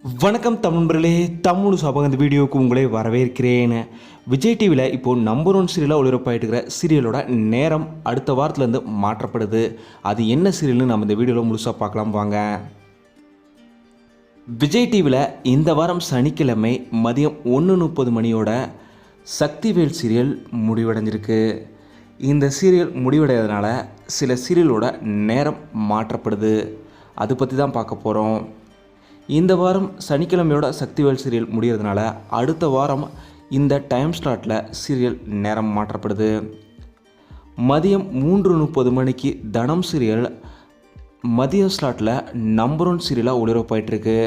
வணக்கம் தமிழர்களே, தமிழ் சபக இந்த வீடியோவுக்கு உங்களை வரவேற்கிறேன். விஜய் டிவியில் இப்போது நம்பர் 1 சீரியலாக ஒளிபரப்பாயிட்டு இருக்கிற சீரியலோட நேரம் அடுத்த வாரத்துலேருந்து மாற்றப்படுது. அது என்ன சீரியல்னு நம்ம இந்த வீடியோவில் முழுசாக பார்க்கலாம் வாங்க. விஜய் டிவியில் இந்த வாரம் சனிக்கிழமை மதியம் 1:30 மணியோட சக்திவேல் சீரியல் முடிவடைஞ்சிருக்கு. இந்த சீரியல் முடிவடைகிறதுனால சில சீரியலோட நேரம் மாற்றப்படுது. அதை பற்றி தான் பார்க்க போகிறோம். இந்த வாரம் சனிக்கிழமையோட சக்திவேல் சீரியல் முடிகிறதுனால அடுத்த வாரம் இந்த டைம் ஸ்லாட்டில் சீரியல் நேரம் மாற்றப்படுது. மதியம் 3:30 மணிக்கு தனம் சீரியல் மதிய ஸ்லாட்டில் நம்பர் 1 சீரியலாக ஒளிபரப்பாயிட்டிருக்கு.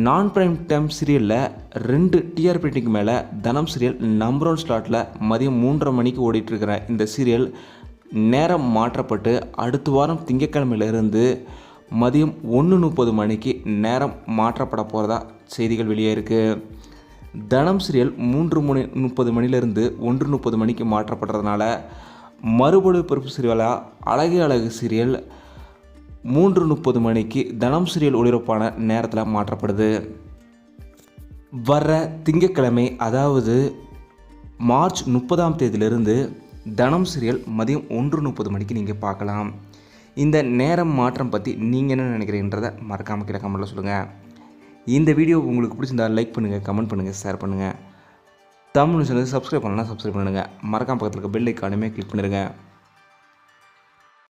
நான் பிரைம் டைம் சீரியலில் 2 டிஆர்பி ரேட்டிங்க்கு மேலே தனம் சீரியல் நம்பர் 1 ஸ்லாட்டில் மதியம் 3:30 மணிக்கு ஓடிட்டுருக்கிற இந்த சீரியல் நேரம் மாற்றப்பட்டு அடுத்த வாரம் திங்கட்கிழமையிலிருந்து மதியம் 1:30 மணிக்கு நேரம் மாற்றப்பட போகிறதா செய்திகள் வெளியே இருக்குது. தனம் சீரியல் 3:30 மணிலேருந்து 1:30 மணிக்கு மாற்றப்படுறதுனால மறுபொழிப்பு சீரியலாக அழகு அழகு சீரியல் 3:30 மணிக்கு தனம் சீரியல் ஒளிபரப்பான நேரத்தில் மாற்றப்படுது. வர்ற திங்கட்கிழமை அதாவது மார்ச் 30ஆம் தேதியிலிருந்து தனம் சீரியல் மதியம் 1:30 மணிக்கு நீங்கள் பார்க்கலாம். இந்த நேரம் மாற்றம் பற்றி நீங்கள் என்ன நினைக்கிறீங்கன்றதை மறக்காமல் கீழே கமெண்ட்டில் சொல்லுங்கள். இந்த வீடியோ உங்களுக்கு பிடிச்சிருந்தால் லைக் பண்ணுங்கள், கமெண்ட் பண்ணுங்கள், ஷேர் பண்ணுங்கள். தமிழ் சேனல் சப்ஸ்கிரைப் பண்ணலாம், சப்ஸ்கிரைப் பண்ணுங்கள். மறக்காம பக்கத்தில் இருக்க பெல் ஐக்கானுமே கிளிக் பண்ணிடுங்க.